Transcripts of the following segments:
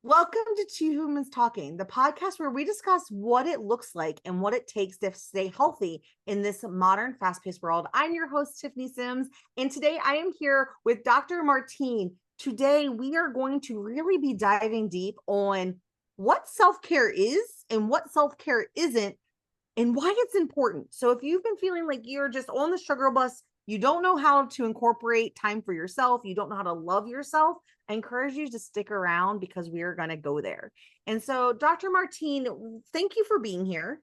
Welcome to Two Humans Talking, the podcast where we discuss what it looks like and what it takes to stay healthy in this modern, fast paced world. I'm your host, Tiffany Simms, and today I am here with Dr. Martine. Today, we are going to really be diving deep on what self care is and what self care isn't, and why it's important. So, if you've been feeling like you're just on the sugar bus, you don't know how to incorporate time for yourself, you don't know how to love yourself, I encourage you to stick around because we are going to go there. And so, Dr. Martine, thank you for being here.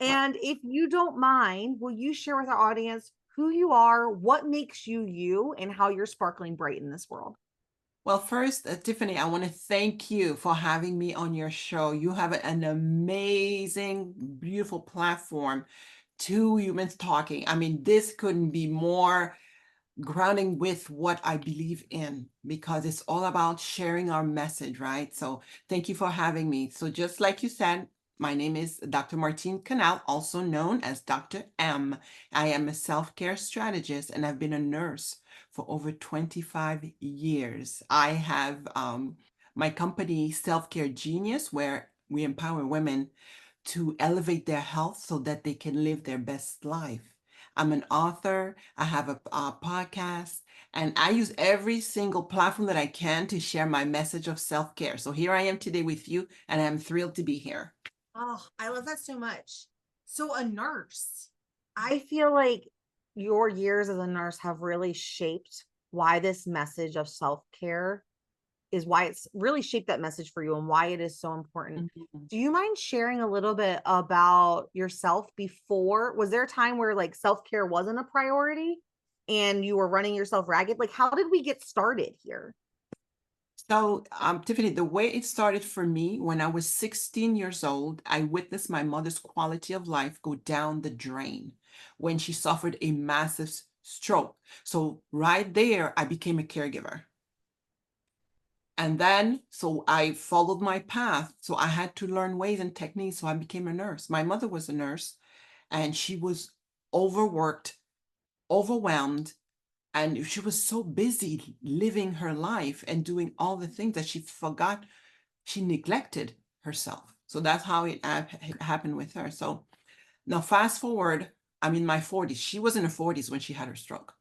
Well, And if you don't mind, will you share with our audience who you are, what makes you you, and how you're sparkling bright in this world? first, Tiffany, I want to thank you for having me on your show. You have an amazing, beautiful platform, Two Humans Talking. I mean, this couldn't be more grounding with what I believe in because it's all about sharing our message, right? So thank you for having me. So just like you said, my name is Dr. Martine Canal, also known as Dr. M. I am a self-care strategist and I've been a nurse for over 25 years. I have my company, Self-Care Genius, where we empower women to elevate their health so that they can live their best life. I'm an author, I have a podcast, and I use every single platform that I can to share my message of self care. So here I am today with you, and I'm thrilled to be here. Oh, I love that so much. So, a nurse, I feel like your years as a nurse have really shaped why this message of self care is why it's really shaped that message for you and why it is so important. Mhm. Do you mind sharing a little bit about yourself before? Was there a time where like self care wasn't a priority and you were running yourself ragged? Like, how did we get started here? Tiffany, the way it started for me when I was 16 years old, I witnessed my mother's quality of life go down the drain when she suffered a massive stroke. So, right there, I became a caregiver. And then, so I followed my path. So I had to learn ways and techniques. So I became a nurse. My mother was a nurse and she was overworked, overwhelmed, and she was so busy living her life and doing all the things that she forgot, she neglected herself. So that's how it happened with her. So now, fast forward, I'm in my 40s. She was in her 40s when she had her stroke,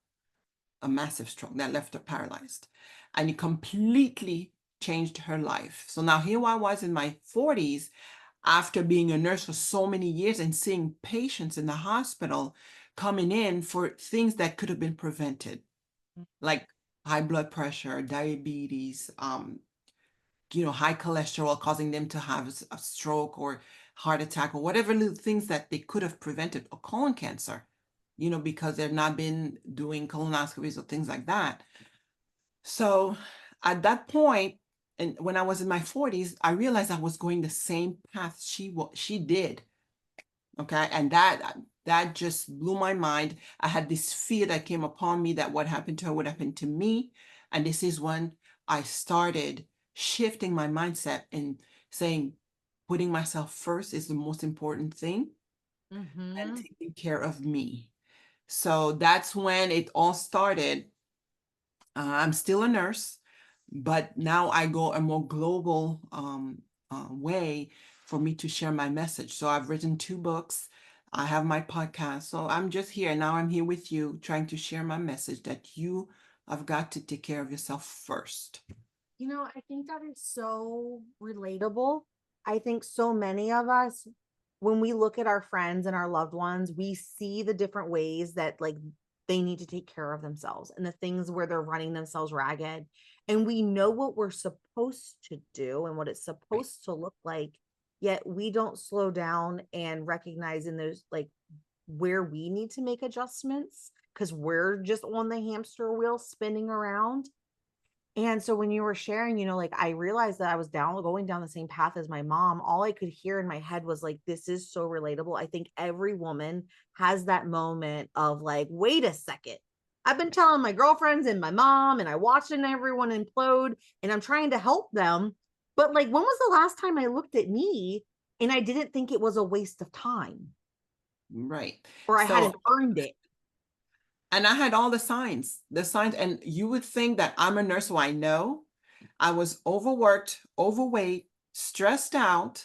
a massive stroke that left her paralyzed. And it completely changed her life. So now here I was in my 40s after being a nurse for so many years and seeing patients in the hospital coming in for things that could have been prevented, like high blood pressure, diabetes, high cholesterol causing them to have a stroke or heart attack or whatever little things that they could have prevented, or colon cancer, because they've not been doing colonoscopies or things like that. So at that point, and when I was in my 40s, I realized I was going the same path she did. Okay, and that just blew my mind. I had this fear that came upon me that what happened to her would happen to me, and this is when I started shifting my mindset and saying, putting myself first is the most important thing, and Mm-hmm. taking care of me. So that's when it all started. I'm still a nurse, but now I go a more global way for me to share my message. So I've written 2 books. I have my podcast. So I'm just here. Now I'm here with you trying to share my message that you have got to take care of yourself first. I think that is so relatable. I think so many of us, when we look at our friends and our loved ones, we see the different ways that like they need to take care of themselves and the things where they're running themselves ragged. And we know what we're supposed to do and what it's Right. supposed to look like, yet we don't slow down and recognize in those like where we need to make adjustments because we're just on the hamster wheel spinning around. And so when you were sharing, like I realized that I was going down the same path as my mom. All I could hear in my head was like, this is so relatable. I think every woman has that moment of like, wait a second. I've been telling my girlfriends and my mom, and I watching everyone implode, and I'm trying to help them. But like, when was the last time I looked at me and I didn't think it was a waste of time Right. or I So hadn't earned it? and I had all the signs, and you would think that I'm a nurse, so I know. I was overworked, overweight, stressed out,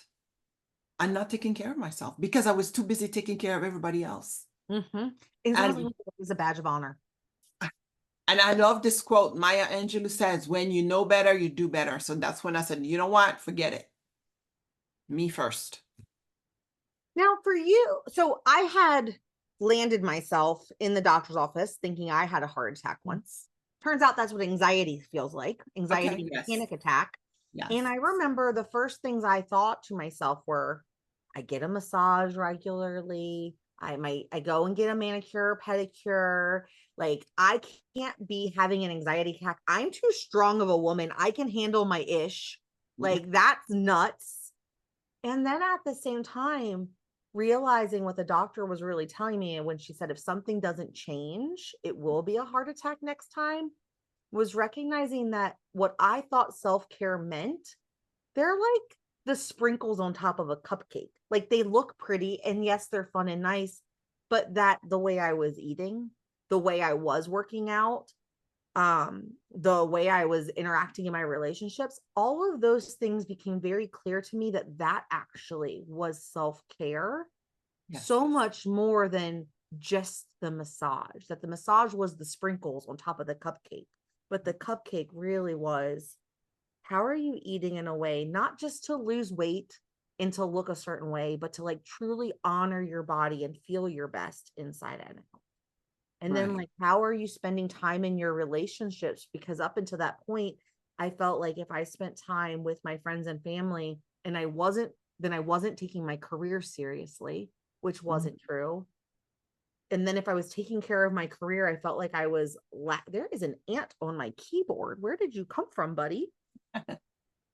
and not taking care of myself because I was too busy taking care of everybody else. It's almost like And it was a badge of honor. and I love this quote. Maya Angelou says, "When you know better, you do better." So that's when I said, you know what? Forget it. Me first. Now, for you, so I had landed myself in the doctor's office thinking I had a heart attack once. Turns out that's what anxiety feels like, Okay. anxiety and a Yes. panic attack. And Yes. I remember the first things I thought to myself were, I get a massage regularly. I go and get a manicure, pedicure. Like I can't be having an anxiety attack. I'm too strong of a woman. I can handle my ish. Like that's nuts. And then at the same time, realizing what the doctor was really telling me, and when she said, if something doesn't change, it will be a heart attack next time, was recognizing that what I thought self care meant, they're like the sprinkles on top of a cupcake. Like they look pretty, and yes, they're fun and nice, but that the way I was eating, the way I was working out, the way I was interacting in my relationships, all of those things became very clear to me that that actually was self-care, Yes. so much more than just the massage, that the massage was the sprinkles on top of the cupcake, but the cupcake really was, how are you eating in a way not just to lose weight and to look a certain way, but to like truly honor your body and feel your best inside and out. And then, Right. like, how are you spending time in your relationships? Because up until that point, I felt like if I spent time with my friends and family and I wasn't, then I wasn't taking my career seriously, which Mhm. wasn't true. And then if I was taking care of my career, I felt like I was, there is an ant on my keyboard. Where did you come from, buddy?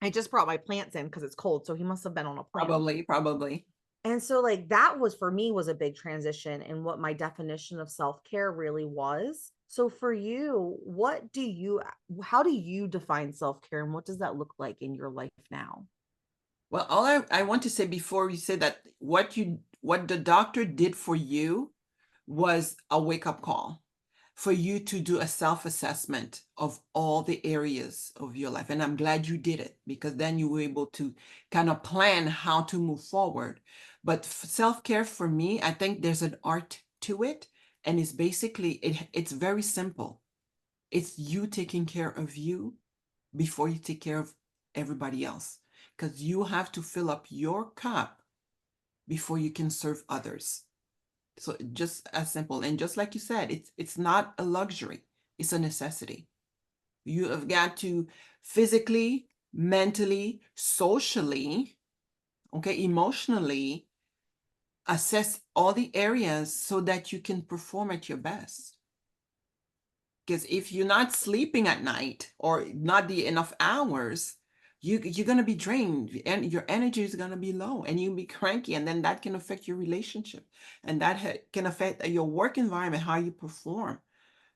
I just brought my plants in because it's cold. So he must have been on a plant. Probably. Probably. And so like that was for me was a big transition in what my definition of self-care really was. So for you, how do you define self-care and what does that look like in your life now? Well, all I want to say before you say that, what the doctor did for you was a wake-up call for you to do a self-assessment of all the areas of your life. And I'm glad you did it because then you were able to kind of plan how to move forward. But self-care for me, I think there's an art to it. And it's basically, it's very simple. It's you taking care of you before you take care of everybody else. Because you have to fill up your cup before you can serve others. So just as simple. And just like you said, it's not a luxury, it's a necessity. You have got to physically, mentally, socially, okay, emotionally assess all the areas so that you can perform at your best. Because if you're not sleeping at night or not the enough hours, you're going to be drained and your energy is going to be low and you'll be cranky, and then that can affect your relationship, and that can affect your work environment, how you perform.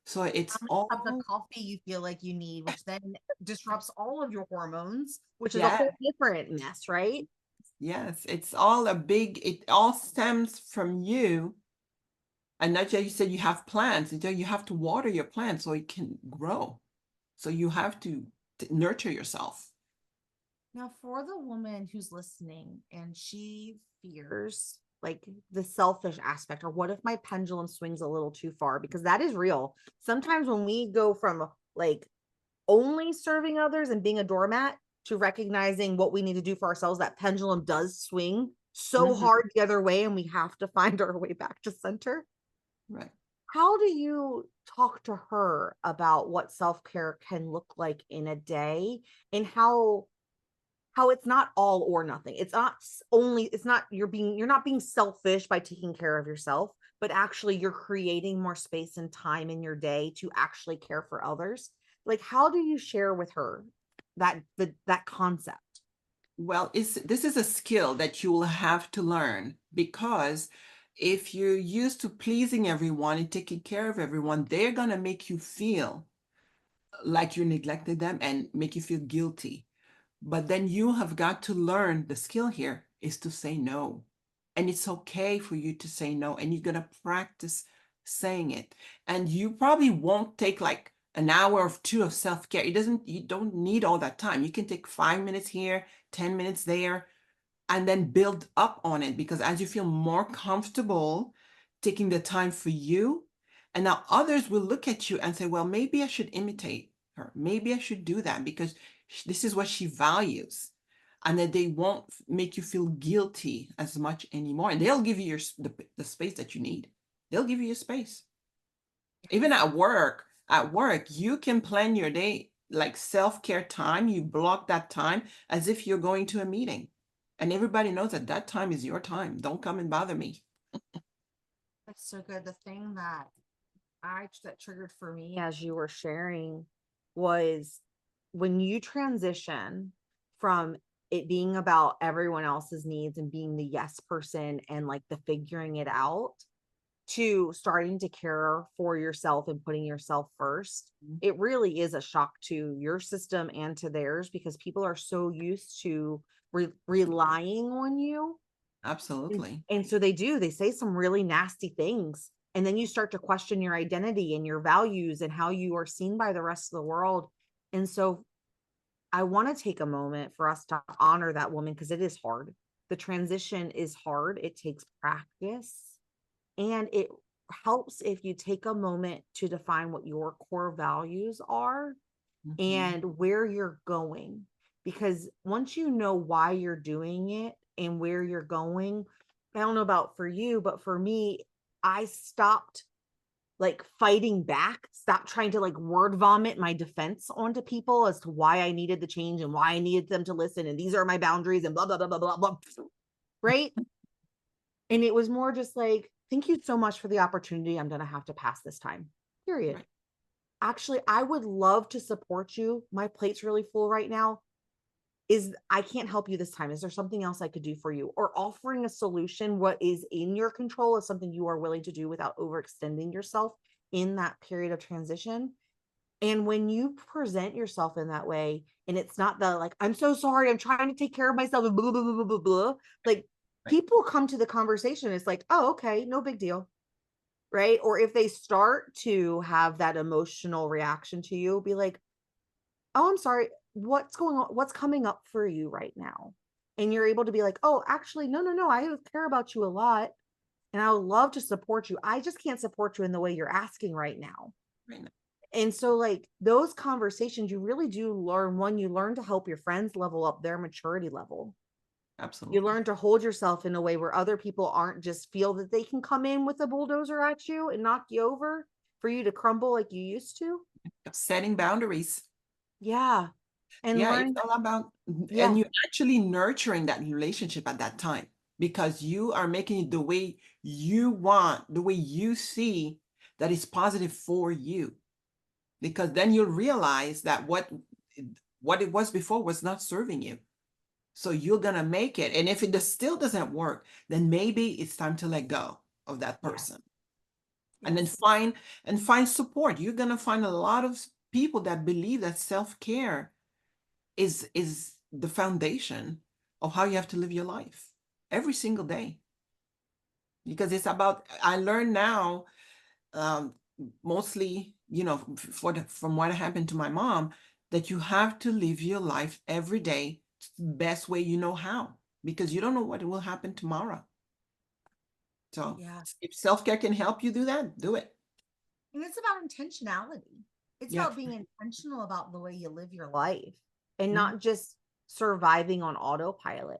So How it's many cups of all, coffee you feel like you need, which then disrupts all of your hormones, which is a yeah, whole different mess, right? yes, it's all a big, it all stems from you. And not just, you said you have plants, you have to water your plants so it can grow. So you have to nurture yourself. Now, for the woman who's listening and she fears like the selfish aspect, or what if my pendulum swings a little too far? Because that is real. Sometimes when we go from like only serving others and being a doormat to recognizing what we need to do for ourselves, that pendulum does swing so Mhm. hard the other way, and we have to find our way back to center. Right. How do you talk to her about what self care can look like in a day, and how it's not all or nothing. It's not only, it's not, you're not being selfish by taking care of yourself, but actually you're creating more space and time in your day to actually care for others. Like how do you share with her that concept? Well, this is a skill that you will have to learn, because if you're used to pleasing everyone and taking care of everyone, they're going to make you feel like you neglected them and make you feel guilty. But then you have got to learn, the skill here is to say no. And it's okay for you to say no. And you're going to practice saying it. And you probably won't take like an hour or two of self-care. You don't need all that time. You can take 5 minutes here, 10 minutes there, and then build up on it, because as you feel more comfortable taking the time for you, and now others will look at you and say, well, maybe I should imitate her. Maybe I should do that because this is what she values. And that they won't make you feel guilty as much anymore. And they'll give you the space that you need. They'll give you your space. Even at work, you can plan your day like self-care time. You block that time as if you're going to a meeting. And everybody knows that that time is your time. Don't come and bother me. That's so good. The thing that triggered for me as you were sharing was when you transition from it being about everyone else's needs and being the yes person and like the figuring it out to starting to care for yourself and putting yourself first, it really is a shock to your system and to theirs because people are so used to relying on you. Absolutely. And so they say some really nasty things. And then you start to question your identity and your values and how you are seen by the rest of the world. And so I want to take a moment for us to honor that woman because it is hard. The transition is hard. It takes practice. And it helps if you take a moment to define what your core values are and where you're going. Because once you know why you're doing it and where you're going, I don't know about for you, but for me, I stopped like fighting back, stopped trying to like word vomit my defense onto people as to why I needed the change and why I needed them to listen. And these are my boundaries and blah, blah, blah, blah, blah, blah. Right. And it was more just like, thank you so much for the opportunity. I'm going to have to pass this time, period. Right. Actually, I would love to support you. My plate's really full right now. I can't help you this time. Is there something else I could do for you? Or offering a solution, what is in your control is something you are willing to do without overextending yourself in that period of transition. And when you present yourself in that way, and it's not the like, I'm so sorry, I'm trying to take care of myself, blah, blah, blah, blah, blah, blah. Like Right. people come to the conversation, it's like, oh, okay, no big deal. Right. Or if they start to have that emotional reaction to you, be like, oh, I'm sorry, what's going on? What's coming up for you right now? And you're able to be like, oh, actually, no, no, no, I care about you a lot. And I would love to support you. I just can't support you in the way you're asking right now. Right. And so, like, those conversations, you really do learn one, you learn to help your friends level up their maturity level. You Absolutely. learn to hold yourself in a way where other people aren't just feel that they can come in with a bulldozer at you and knock you over for you to crumble like you used to. Setting boundaries. Yeah. And Yeah, it's learning, all about, and yeah, you're actually nurturing that relationship at that time because you are making it the way you want, the way you see that is positive for you. Because then you'll realize that what it was before was not serving you. So you're gonna make it. And if it still doesn't work, then maybe it's time to let go of that yes, person. And then yes, find support. You're gonna find a lot of people that believe that self-care is the foundation of how you have to live your life every single day. Because it's about, I learn now, um, mostly, from what happened to my mom, that you have to live your life every day the best way you know how, because you don't know what will happen tomorrow. So yeah. if self-care can help you do that, do it. And it's about intentionality. It's Yeah. about being intentional about the way you live your life and Mhm. not just surviving on autopilot,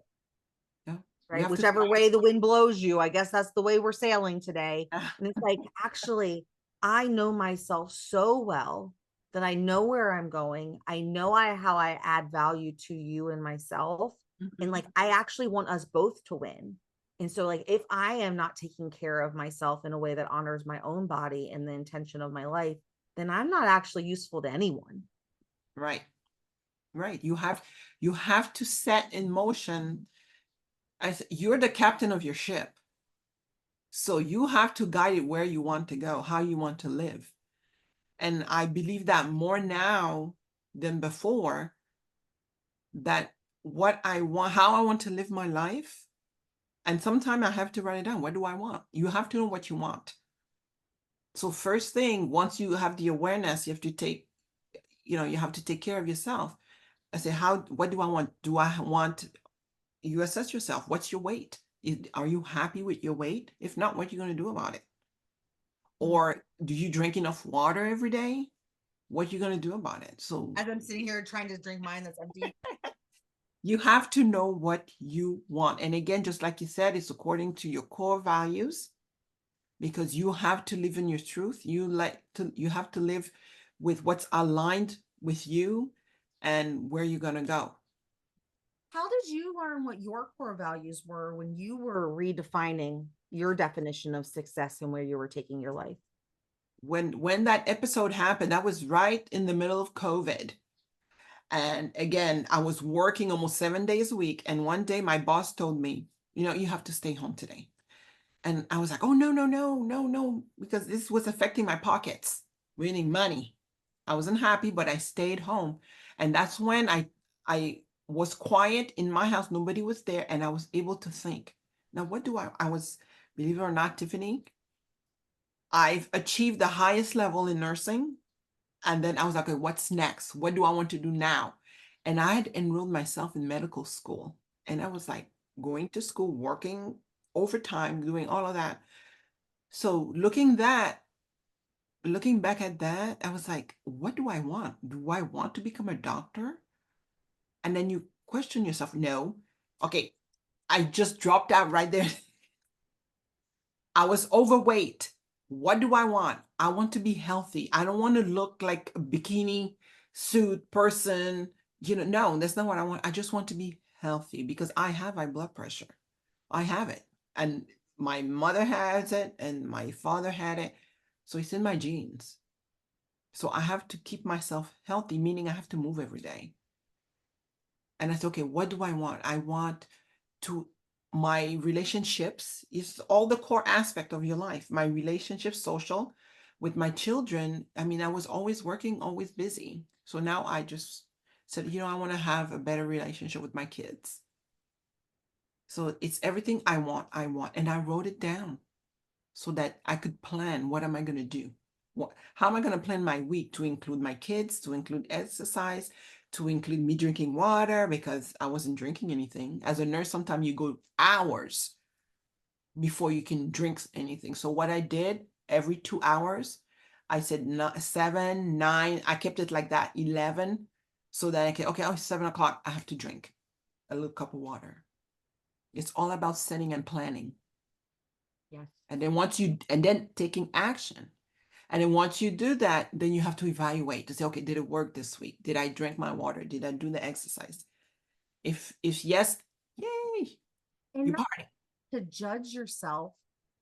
Yeah. You right? have to Whichever start. way the wind blows you, I guess that's the way we're sailing today. And it's like, actually, I know myself so well that I know where I'm going. I know how I add value to you and myself. And Mhm. like, I actually want us both to win. And so, like, if I am not taking care of myself in a way that honors my own body and the intention of my life, then I'm not actually useful to anyone. Right. Right. You have to set in motion, as you're the captain of your ship. So you have to guide it where you want to go, how you want to live. And I believe that more now than before, that what I want, how I want to live my life. And sometimes I have to write it down. What do I want? You have to know what you want. So first thing, once you have the awareness, you have to take, you have to take care of yourself. I say, what do I want? Do I want, you assess yourself. What's your weight? Are you happy with your weight? If not, what are you going to do about it? Mm. Or do you drink enough water every day? What are you going to do about it? So As I'm sitting here trying to drink mine that's empty. you have to know what you want. And again, just like you said, it's according to your core values, because you have to live in your truth. You have to live with what's aligned with you and where you're going to go. How did you learn what your core values were when you were redefining your definition of success and where you were taking your life? When that episode happened, that was right in the middle of COVID. And again, I was working almost 7 days a week. And one day my boss told me, you have to stay home today. And I was like, oh, no, no, no, no, no, because this was affecting my pockets, winning money. I wasn't happy, but I stayed home. And that's when I was quiet in my house. Nobody was there. And I was able to think. Now, what do I was, believe it or not, Tiffany, I've achieved the highest level in nursing. And then I was like, okay, what's next? What do I want to do now? And I had enrolled myself in medical school. And I was like going to school, working overtime, doing all of that. So looking back at that, I was like, what do I want? Do I want to become a doctor? And then you question yourself, no. Okay, I just dropped out right there. I was overweight. What do I want? I want to be healthy. I don't want to look like a bikini suit person. No, that's not what I want. I just want to be healthy because I have high blood pressure. I have it. And my mother has it and my father had it. So it's in my genes. So I have to keep myself healthy, meaning I have to move every day. And I said, okay, what do I want? I want to, my relationships is all the core aspect of your life. My relationships, social, with my children. I mean, I was always working, always busy. So now I just said, I want to have a better relationship with my kids. So it's everything I want. And I wrote it down so that I could plan, what am I going to do? How am I going to plan my week to include my kids, to include exercise, to include me drinking water, because I wasn't drinking anything. As a nurse, sometimes you go hours before you can drink anything. So what I did, every 2 hours, I said 7, 9, I kept it like that, 11, so that I can, okay, oh, 7 o'clock, I have to drink a little cup of water. It's all about setting and planning. Yes. And then taking action. And then once you do that, then you have to evaluate to say, okay, did it work this week? Did I drink my water? Did I do the exercise? If yes, yay, And you not party. to judge yourself,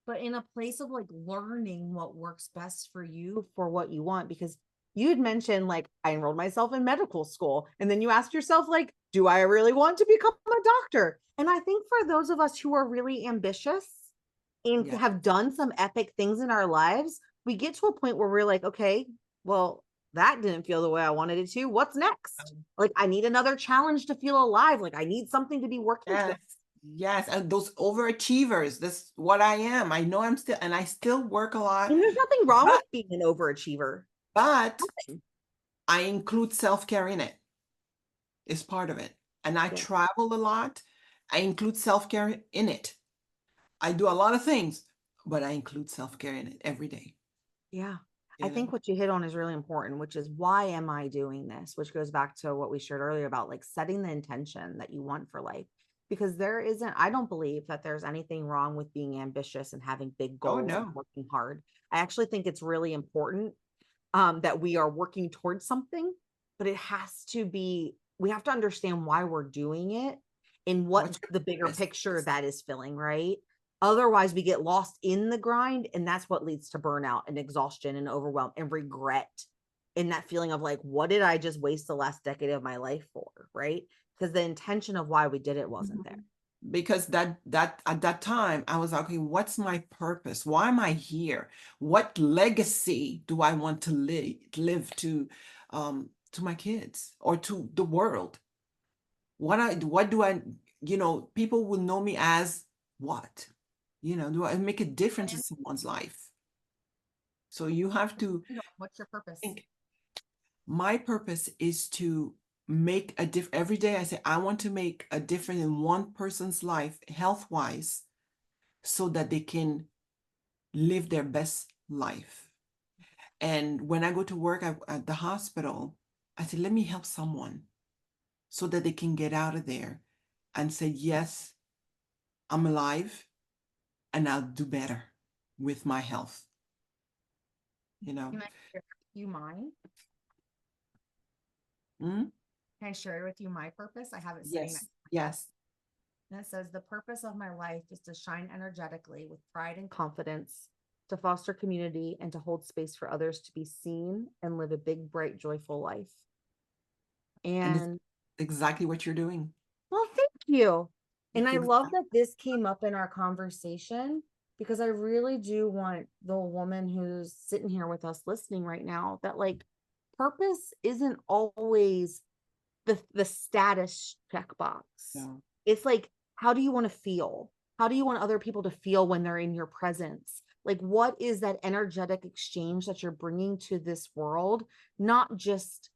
but in a place of like learning what works best for you for what you want. Because you had mentioned, like, I enrolled myself in medical school. And then you asked yourself, like, do I really want to become a doctor? And I think for those of us who are really ambitious and Yeah. have done some epic things in our lives, we get to a point where we're like, okay, well, that didn't feel the way I wanted it to. What's next? Like, I need another challenge to feel alive. Like, I need something to be working Yes. towards. Yes. And those overachievers, that's what I am. I know I still work a lot, And there's nothing wrong with but being an overachiever. but Nothing. I include self-care in it. It's part of it. And I Yeah. travel a lot. I include self-care in it. I do a lot of things, but I include self-care in it every day. Yeah. I You know? think what you hit on is really important, which is why am I doing this? Which goes back to what we shared earlier about like setting the intention that you want for life. Because I don't believe that there's anything wrong with being ambitious and having big Oh goals and no. working hard. I actually think it's really important that we are working towards something, but we have to understand why we're doing it and what What's your the bigger purpose? picture that is filling, right? Otherwise, we get lost in the grind, and that's what leads to burnout and exhaustion and overwhelm and regret. In that feeling of like, what did I just waste the last decade of my life for, right? Because the intention of why we did it wasn't there. Mhm. Because that at that time I was like, okay, what's my purpose? Why am I here? What legacy do I want to live to my kids or to the world? What do I, people will know me as what? Do I make a difference in someone's life? So you have to What's your purpose? think. My purpose is to make a difference. Every day I say, I want to make a difference in one person's life, health wise, so that they can live their best life. And when I go to work at the hospital, I say, let me help someone so that they can get out of there and say, yes, I'm alive and I'll do better with my health. You know? Can I share with you mine? Mm? Can I share with you my purpose? I have it sitting next Yes, to my desk. yes. And it says, the purpose of my life is to shine energetically with pride and confidence, to foster community, and to hold space for others to be seen and live a big, bright, joyful life. And it's And exactly what you're doing. well, thank you. And It's I love exactly that this came up in our conversation because I really do want the woman who's sitting here with us listening right now that like purpose isn't always the status checkbox. so. It's like, how do you want to feel? How do you want other people to feel when they're in your presence? Like, what is that energetic exchange that you're bringing to this world? Not just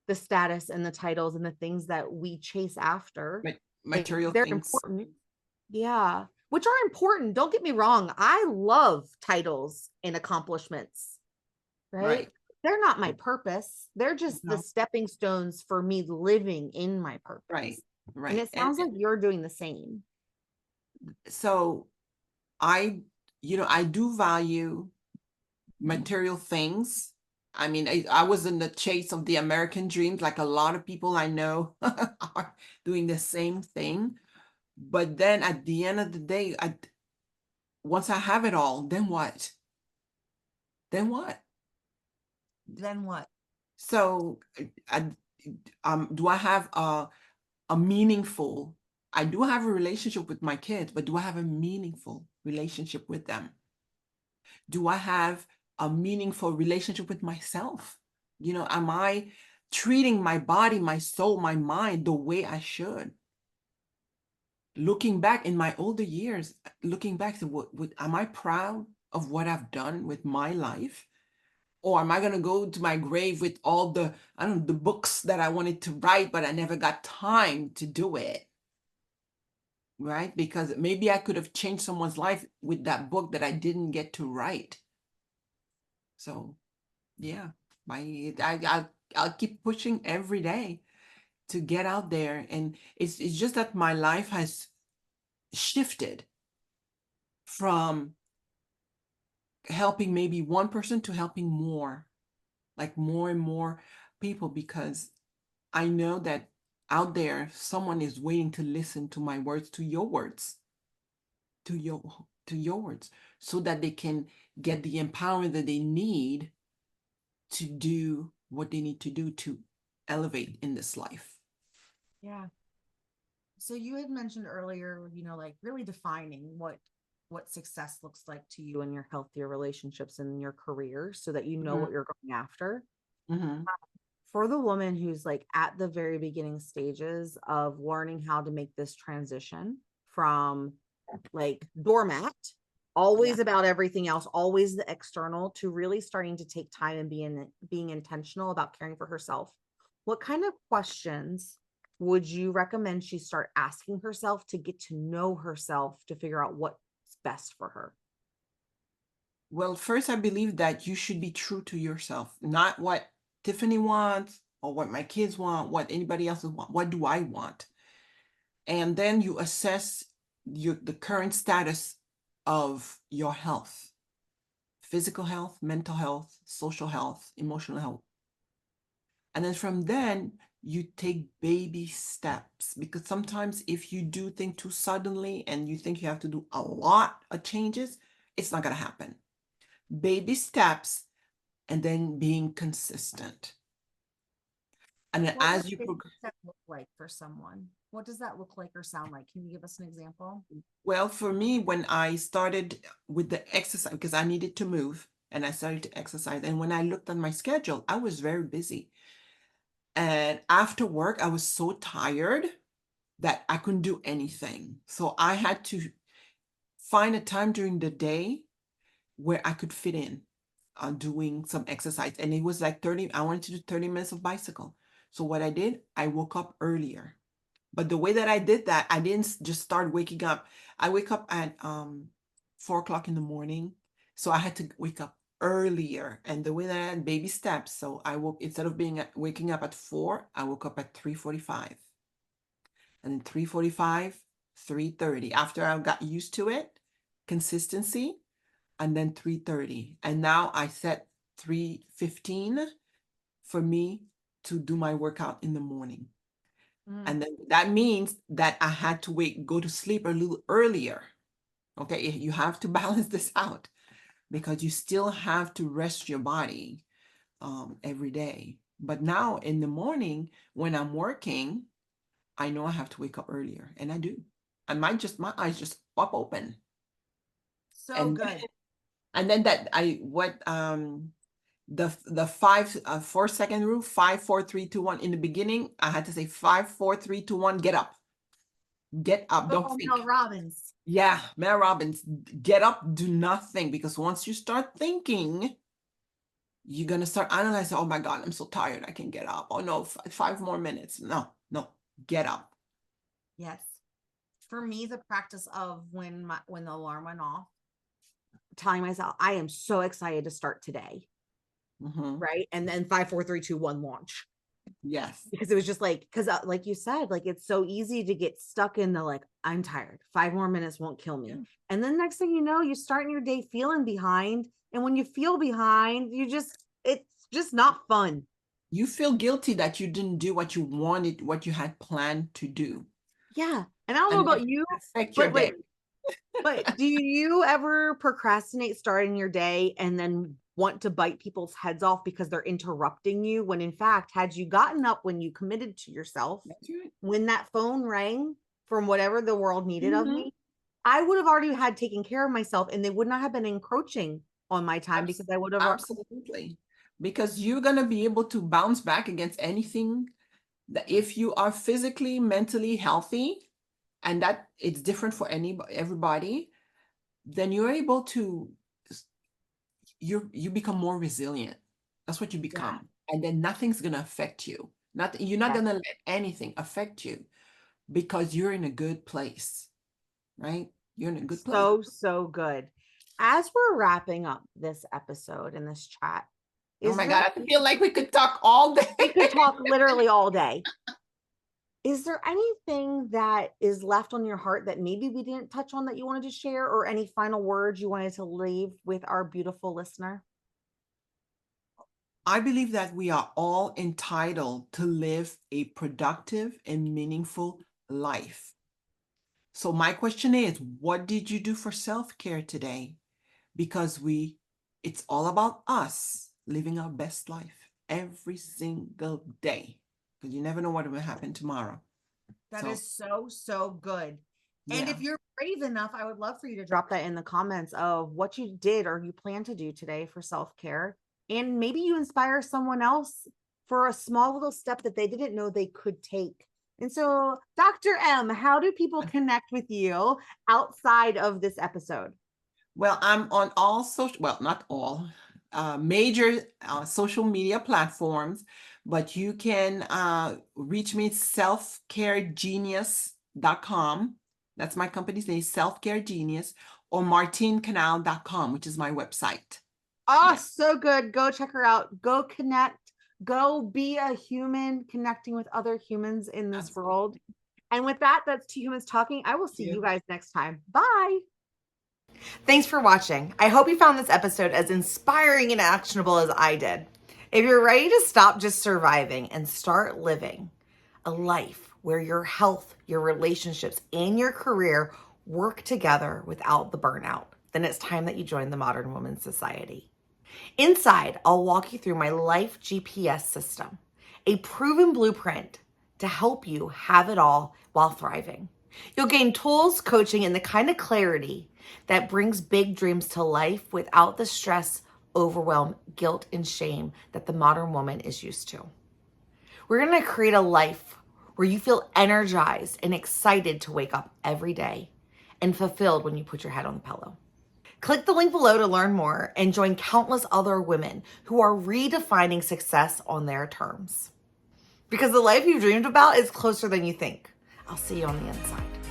the status and the titles and the things that we chase after. Like, Material they're things. important. Yeah, which are important. Don't get me wrong. I love titles and accomplishments, right? Right. They're not my purpose. They're just the No, stepping stones for me living in my right. purpose. And Right. it sounds like you're doing the same. So I, I do value material things. I mean, I was in the chase of the American dreams, like a lot of people I know are doing the same thing. But then at the end of the day, once I have it all, then what? Then what? Then what? So, I, do I have a meaningful? I do have a relationship with my kids, but do I have a meaningful relationship with them? Do I have a meaningful relationship with myself? Am I treating my body, my soul, my mind the way I should? Looking back in my older years, looking back to am I proud of what I've done with my life? Or am I going to go to my grave with all the, I don't know, the books that I wanted to write, but I never got time to do it? Right? Because maybe I could have changed someone's life with that book that I didn't get to write. So, yeah, I'll keep pushing every day to get out there. And it's just that my life has shifted from helping maybe one person to helping more, like more and more people, because I know that out there someone is waiting to listen to my words, to your words, to your words, so that they can get the empowerment that they need to do what they need to do to elevate in this life. Yeah. So you had mentioned earlier, like really defining what success looks like to you in your healthier relationships and your career so that you know what Mm-hmm. you're going after. Mm-hmm. For the woman who's like at the very beginning stages of learning how to make this transition from like doormat, Yeah. always about everything else, always the external, to really starting to take time and being intentional about caring for herself. What kind of questions would you recommend she start asking herself to get to know herself to figure out what's best for her? Well, first, I believe that you should be true to yourself, not what Tiffany wants or what my kids want, what anybody else want. What do I want? And then you assess the current status of your health, physical health, mental health, social health, emotional health. And then from then, you take baby steps, because sometimes if you do things too suddenly and you think you have to do a lot of changes, it's not going to happen. Baby steps, and then being consistent. And then What would as you progress, that look like for someone? What does that look like or sound like? Can you give us an example? well, for me, when I started with the exercise, because I needed to move and I started to exercise, and when I looked at my schedule, I was very busy. And after work, I was so tired that I couldn't do anything. So I had to find a time during the day where I could fit in. doing some exercise, and it was like 30. I wanted to do 30 minutes of bicycle. So what I did, I woke up earlier. But the way that I did that, I didn't just start waking up. I wake up at 4 o'clock in the morning. So I had to wake up earlier. And the way that I had baby steps, so I woke, instead of waking up at 4, I woke up at 3:45. And then 3:45, 3:30. After I got used to it, consistency, and then 3:30. And now I set 3:15 for me to do my workout in the morning. And then that means that I had to go to sleep a little earlier. Okay, you have to balance this out because you still have to rest your body every day. But now in the morning when I'm working, I know I have to wake up earlier, and I do. And my eyes just pop open. So And good. then that I what the 4 second rule, 5, 4, 3, 2, 1. In the beginning, I had to say 5, 4, 3, 2, 1, get up. Get up, don't Oh, think. Mel Robbins. Yeah, Mel Robbins, get up, do nothing, because once you start thinking, you're gonna start analyzing, oh my God, I'm so tired, I can get up. Oh no, 5 more minutes. No, get up. Yes. For me, the practice of when the alarm went off, telling myself, I am so excited to start today. Right. And then 5, 4, 3, 2, 1 launch. Yes. Because it was just like, because like you said, like it's so easy to get stuck in the like, I'm tired. 5 more minutes won't kill me. Yeah. And then next thing you know, you start your day feeling behind. And when you feel behind, it's just not fun. You feel guilty that you didn't do what you wanted, what you had planned to do. Yeah. And I don't know And about that you, affect your but day. but do you ever procrastinate starting your day and then want to bite people's heads off because they're interrupting you when in fact, had you gotten up when you committed to yourself, That's right. when that phone rang from whatever the world needed of Mhm. me, I would have already had taken care of myself and they would not have been encroaching on my time because I would have Absolutely. Because you're going to be able to bounce back against anything that if you are physically, mentally healthy, and that it's different for everybody, then you're able to you become more resilient. That's what you yeah, become. And then nothing's going to affect you. Nothing, you're not yeah. going to let anything affect you because you're in a good place, right? You're in a good place. So good. As we're wrapping up this episode and this chat, Oh is my there God, I feel like we could talk all we day. could talk literally all day. Is there anything that is left on your heart that maybe we didn't touch on that you wanted to share, or any final words you wanted to leave with our beautiful listener? I believe that we are all entitled to live a productive and meaningful life. So my question is, what did you do for self-care today? Because it's all about us living our best life every single day. Because you never know what will happen tomorrow. That So is so good. And yeah, if you're brave enough, I would love for you to drop that in the comments of what you did or you plan to do today for self care. And maybe you inspire someone else for a small little step that they didn't know they could take. And so, Dr. M, how do people connect with you outside of this episode? well, I'm on all social, well, not all, major social media platforms, but you can reach me at selfcaregenius.com. That's my company's name, Self Care Genius, or martinecanal.com, which is my website. Oh, Yeah, so good. Go check her out. Go connect. Go be a human connecting with other humans in this world. absolutely. And with that, that's Two Humans Talking. I will see Thank you you. guys next time. Bye. Thanks for watching. I hope you found this episode as inspiring and actionable as I did. If you're ready to stop just surviving and start living a life where your health, your relationships, and your career work together without the burnout, then it's time that you join the Modern Women's Society. Inside, I'll walk you through my life GPS system, a proven blueprint to help you have it all while thriving. You'll gain tools, coaching, and the kind of clarity that brings big dreams to life without the stress, overwhelm, guilt, and shame that the modern woman is used to. We're going to create a life where you feel energized and excited to wake up every day and fulfilled when you put your head on the pillow. Click the link below to learn more and join countless other women who are redefining success on their terms. Because the life you've dreamed about is closer than you think. I'll see you on the inside.